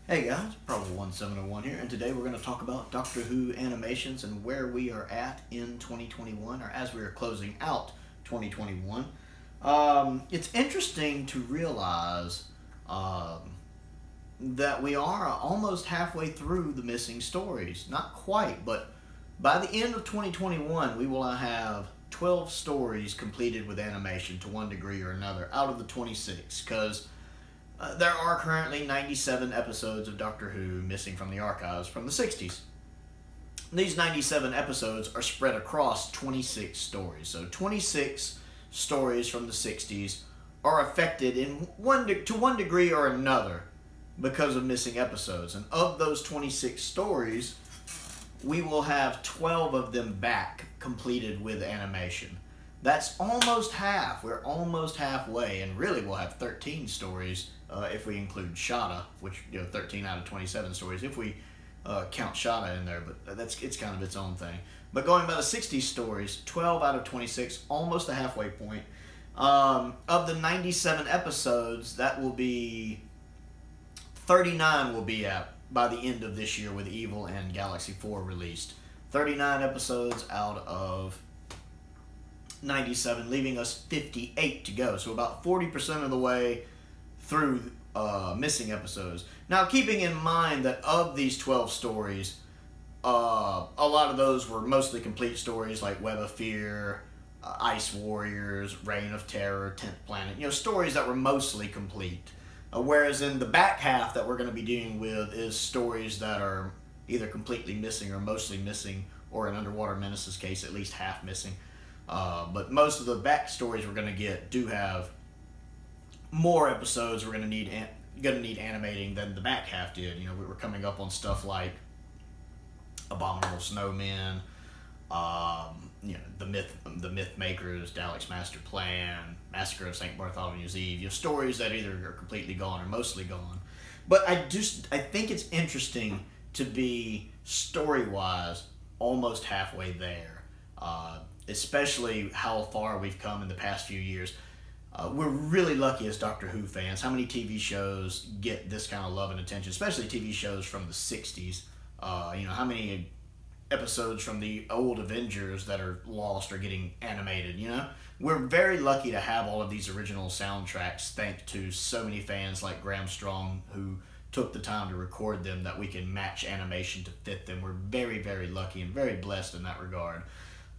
Hey guys, Probable1701 here, and today we're going to talk about Doctor Who animations and where we are at in 2021, or as we are closing out 2021. It's interesting to realize that we are almost halfway through the missing stories. Not quite, but by the end of 2021, we will have 12 stories completed with animation to one degree or another out of the 26, because there are currently 97 episodes of Doctor Who missing from the archives from the 60s. These 97 episodes are spread across 26 stories. So 26 stories from the 60s are affected to one degree or another because of missing episodes. And of those 26 stories, we will have 12 of them back completed with animation. That's almost half. We're almost halfway, and really we'll have 13 stories if we include Shada, which 13 out of 27 stories if we count Shada in there. But it's kind of its own thing. But going by the 60 stories, 12 out of 26, almost a halfway point. Of the 97 episodes, that will be 39 will be out by the end of this year with Evil and Galaxy 4 released. 39 episodes out of 97, leaving us 58 to go. So about 40% of the way through missing episodes. Now, keeping in mind that of these 12 stories, a lot of those were mostly complete stories like Web of Fear, Ice Warriors, Reign of Terror, 10th Planet. Stories that were mostly complete. Whereas in the back half that we're going to be dealing with is stories that are either completely missing or mostly missing, or in Underwater Menace's case, at least half missing. But most of the backstories we're going to get do have more episodes we're going to need animating than the back half did. We were coming up on stuff like Abominable Snowmen, the Myth Makers, Dalek's Master Plan, Massacre of St. Bartholomew's Eve. Stories that either are completely gone or mostly gone. But I think it's interesting to be story-wise almost halfway there. Especially how far we've come in the past few years. We're really lucky as Doctor Who fans. How many TV shows get this kind of love and attention, especially TV shows from the 60s? How many episodes from the old Avengers that are lost are getting animated, We're very lucky to have all of these original soundtracks thanks to so many fans like Graham Strong who took the time to record them, that we can match animation to fit them. We're very, very lucky and very blessed in that regard.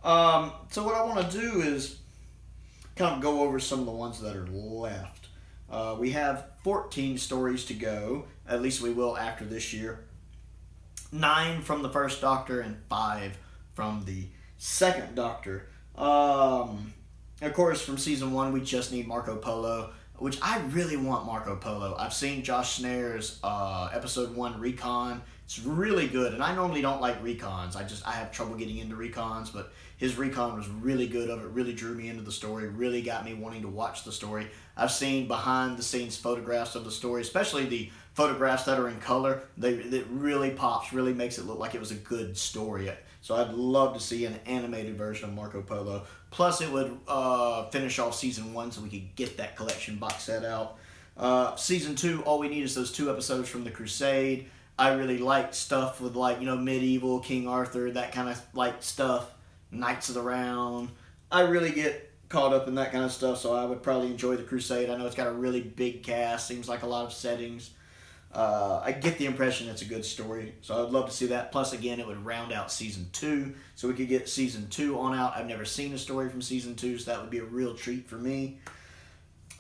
So what I want to do is kind of go over some of the ones that are left. We have 14 stories to go, at least we will after this year. 9 from the first Doctor and 5 from the second Doctor. Of course, from season 1, we just need Marco Polo, which I really want Marco Polo. I've seen Josh Snare's episode 1 recon. It's really good, and I normally don't like recons. I have trouble getting into recons, but his recon was really good of it, really drew me into the story, really got me wanting to watch the story. I've seen behind-the-scenes photographs of the story, especially the photographs that are in color. It really pops, really makes it look like it was a good story. So I'd love to see an animated version of Marco Polo. Plus, it would finish off season 1 so we could get that collection box set out. Season 2, all we need is those 2 episodes from the Crusade. I really like stuff with medieval, King Arthur, that kind of stuff. Knights of the Round. I really get caught up in that kind of stuff, so I would probably enjoy the Crusade. I know it's got a really big cast, seems like a lot of settings. I get the impression it's a good story, so I'd love to see that. Plus, again, it would round out season 2, so we could get season 2 on out. I've never seen a story from season 2, so that would be a real treat for me.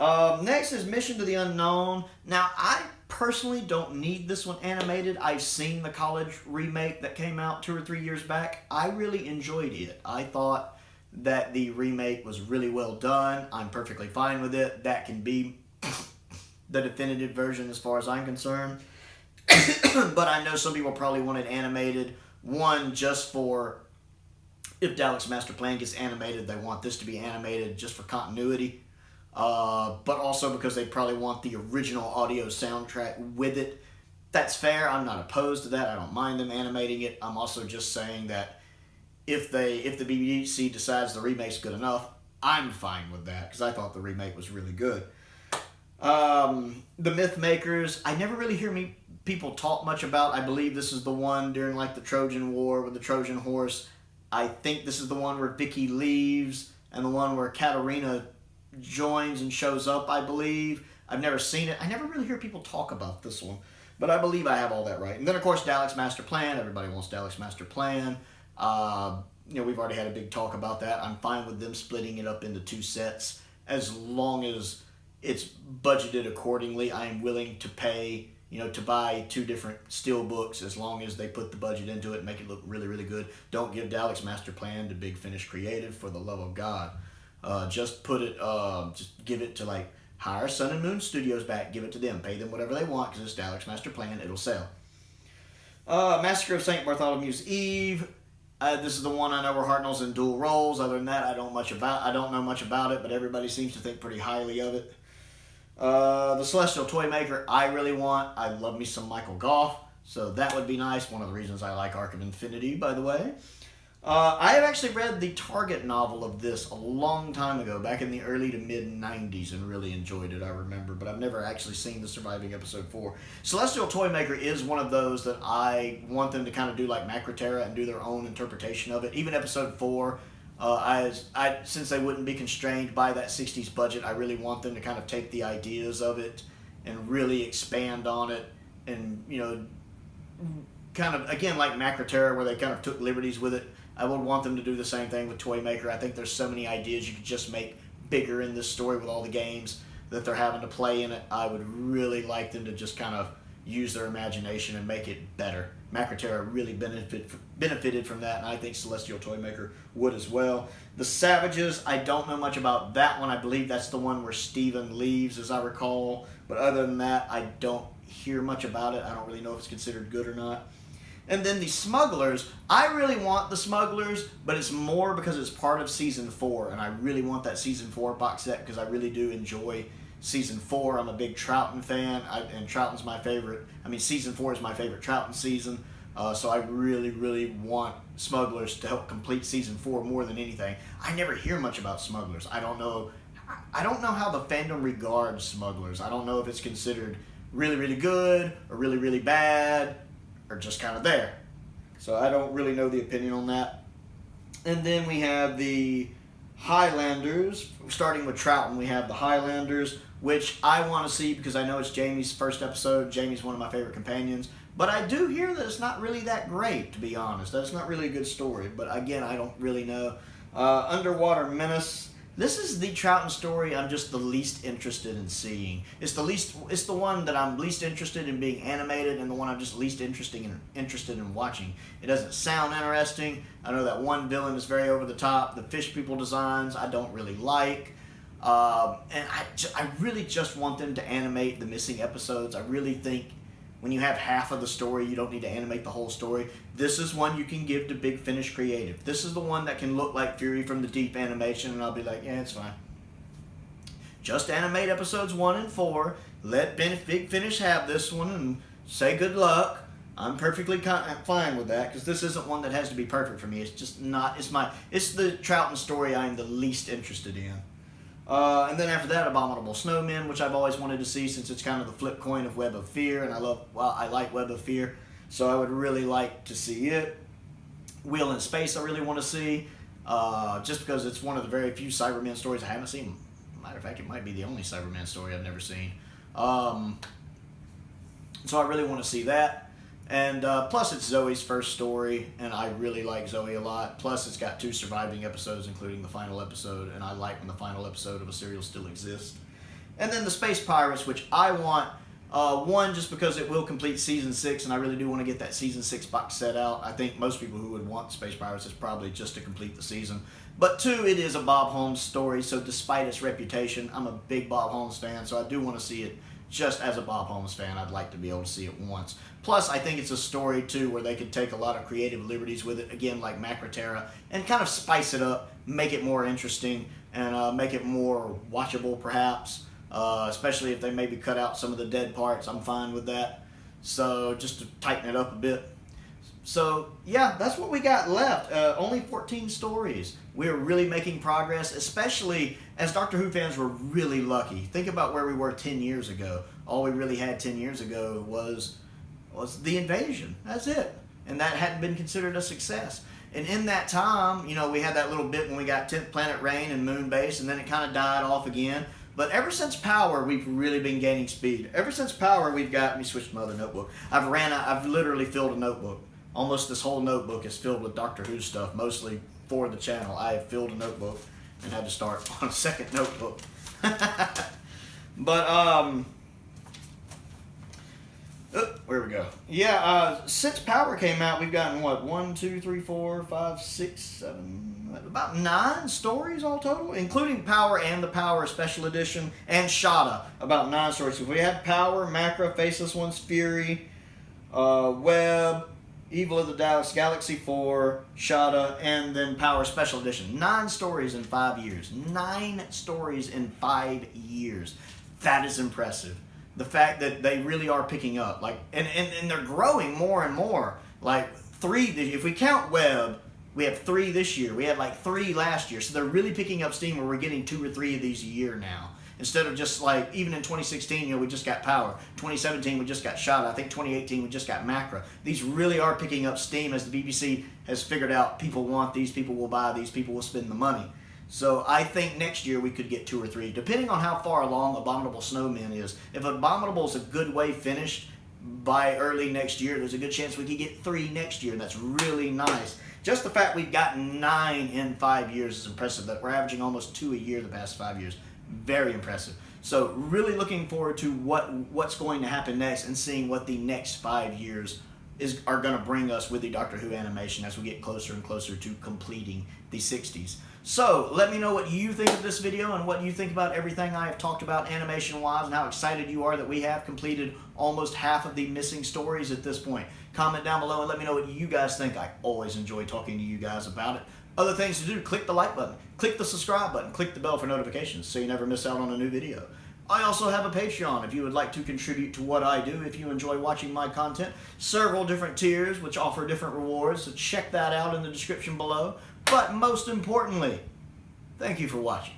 Next is Mission to the Unknown. Now, I personally don't need this one animated. I've seen the college remake that came out 2 or 3 years back. I really enjoyed it. I thought that the remake was really well done. I'm perfectly fine with it. That can be the definitive version as far as I'm concerned. But I know some people probably want it animated. One, just for if Dalek's Master Plan gets animated, they want this to be animated just for continuity. But also because they probably want the original audio soundtrack with it. That's fair. I'm not opposed to that. I don't mind them animating it. I'm also just saying that if the BBC decides the remake's good enough, I'm fine with that, because I thought the remake was really good. The Myth Makers, I never really hear people talk much about. I believe this is the one during like the Trojan War with the Trojan horse. I think this is the one where Vicky leaves and the one where Katarina joins and shows up, I believe. I've never seen it. I never really hear people talk about this one. But I believe I have all that right. And then, of course, Dalek's Master Plan. Everybody wants Dalek's Master Plan. We've already had a big talk about that. I'm fine with them splitting it up into 2 sets. As long as it's budgeted accordingly, I am willing to pay, to buy 2 different steel books as long as they put the budget into it and make it look really, really good. Don't give Dalek's Master Plan to Big Finish Creative, for the love of God. Just give it to, like, hire Sun and Moon Studios back, give it to them, pay them whatever they want, because it's Dalek's Master Plan, it'll sell. Massacre of St. Bartholomew's Eve. This is the one I know where Hartnell's in dual roles. Other than that, I don't know much about it, but everybody seems to think pretty highly of it. The Celestial Toymaker, I really want. I love me some Michael Goff, so that would be nice. One of the reasons I like Arc of Infinity, by the way. I have actually read the Target novel of this a long time ago, back in the early to mid-90s, and really enjoyed it, I remember, but I've never actually seen the surviving episode 4. Celestial Toymaker is one of those that I want them to kind of do like Macroterra and do their own interpretation of it. Even episode 4, since they wouldn't be constrained by that 60s budget, I really want them to kind of take the ideas of it and really expand on it and, kind of, again, like Macroterra, where they kind of took liberties with it. I would want them to do the same thing with Toymaker. I think there's so many ideas you could just make bigger in this story with all the games that they're having to play in it. I would really like them to just kind of use their imagination and make it better. Macroterra really benefited from that, and I think Celestial Toymaker would as well. The Savages, I don't know much about that one. I believe that's the one where Steven leaves, as I recall. But other than that, I don't hear much about it. I don't really know if it's considered good or not. And then the Smugglers, I really want the Smugglers, but it's more because it's part of Season 4, and I really want that Season 4 box set because I really do enjoy Season 4. I'm a big Troughton fan, and Troughton's my favorite. Season 4 is my favorite Troughton season, so I really, really want Smugglers to help complete Season 4 more than anything. I never hear much about Smugglers. I don't know how the fandom regards Smugglers. I don't know if it's considered really, really good or really, really bad, or just kind of there. So I don't really know the opinion on that. And then we have the Highlanders. Starting with Troughton, we have the Highlanders, which I want to see because I know it's Jamie's first episode. Jamie's one of my favorite companions. But I do hear that it's not really that great, to be honest. That's not really a good story. But again, I don't really know. Underwater Menace. This is the Troughton story I'm just the least interested in seeing. It's the one that I'm least interested in being animated, and the one I'm just least interested in watching. It doesn't sound interesting. I know that one villain is very over the top. The fish people designs I don't really like. And I really just want them to animate the missing episodes. I really think when you have half of the story, you don't need to animate the whole story. This is one you can give to Big Finish Creative. This is the one that can look like Fury from the Deep animation, and I'll be like, yeah, it's fine. Just animate episodes 1 and 4. Let Big Finish have this one and say good luck. I'm perfectly fine with that, because this isn't one that has to be perfect for me. It's just not. It's the Troughton story I'm the least interested in. And then after that, Abominable Snowmen, which I've always wanted to see since it's kind of the flip coin of Web of Fear, and I like Web of Fear, so I would really like to see it. Wheel in Space I really want to see, just because it's one of the very few Cybermen stories I haven't seen. Matter of fact, it might be the only Cyberman story I've never seen. So I really want to see that. And plus it's Zoe's first story, and I really like Zoe a lot. Plus it's got 2 surviving episodes, including the final episode, and I like when the final episode of a serial still exists. And then the Space Pirates, which I want, one, just because it will complete Season 6, and I really do want to get that Season 6 box set out. I think most people who would want Space Pirates is probably just to complete the season. But 2, it is a Bob Holmes story, so despite its reputation, I'm a big Bob Holmes fan, so I do want to see it. Just as a Bob Holmes fan, I'd like to be able to see it once. Plus, I think it's a story, too, where they could take a lot of creative liberties with it, again, like Macroterra, and kind of spice it up, make it more interesting, and make it more watchable, perhaps. Especially if they maybe cut out some of the dead parts. I'm fine with that. So, just to tighten it up a bit. So, yeah, that's what we got left. Only 14 stories. We're really making progress, especially as Doctor Who fans were really lucky. Think about where we were 10 years ago. All we really had 10 years ago was was the invasion. That's it. And that hadn't been considered a success. And in that time, you know, we had that little bit when we got 10th Planet Rain and Moon Base, and then it kind of died off again. But ever since Power, we've really been gaining speed. Ever since Power, we've got, let me switch to my other notebook. I've literally filled a notebook. Almost this whole notebook is filled with Doctor Who stuff, mostly for the channel. I have filled a notebook and had to start on a second notebook. But, where we go. Yeah, since Power came out, we've gotten what? 1, 2, 3, 4, 5, 6, 7, about 9 stories all total, including Power and the Power Special Edition and Shada. About 9 stories. So we had Power, Macra, Faceless Ones, Fury, Web, Evil of the Dallas, Galaxy 4, Shada, and then Power Special Edition. 9 stories in 5 years. 9 stories in 5 years. That is impressive. The fact that they really are picking up, like, and they're growing more and more. Like 3, if we count Web, we have 3 this year. We had like 3 last year, so they're really picking up steam. Where we're getting 2 or 3 of these a year now, instead of just like even in 2016, you know, we just got Power. 2017, we just got Shada. I think 2018, we just got Macra. These really are picking up steam as the BBC has figured out people want these, people will buy these, people will spend the money. So I think next year we could get 2 or 3, depending on how far along Abominable Snowmen is. If Abominable is a good way finished by early next year, there's a good chance we could get 3 next year, and that's really nice. Just the fact we've gotten 9 in 5 years is impressive. That we're averaging almost 2 a year the past 5 years. Very impressive. So really looking forward to what's going to happen next and seeing what the next 5 years are going to bring us with the Doctor Who animation as we get closer and closer to completing the 60s. So, let me know what you think of this video and what you think about everything I have talked about animation-wise and how excited you are that we have completed almost half of the missing stories at this point. Comment down below and let me know what you guys think. I always enjoy talking to you guys about it. Other things to do, click the like button, click the subscribe button, click the bell for notifications so you never miss out on a new video. I also have a Patreon if you would like to contribute to what I do, if you enjoy watching my content. Several different tiers which offer different rewards, so check that out in the description below. But most importantly, thank you for watching.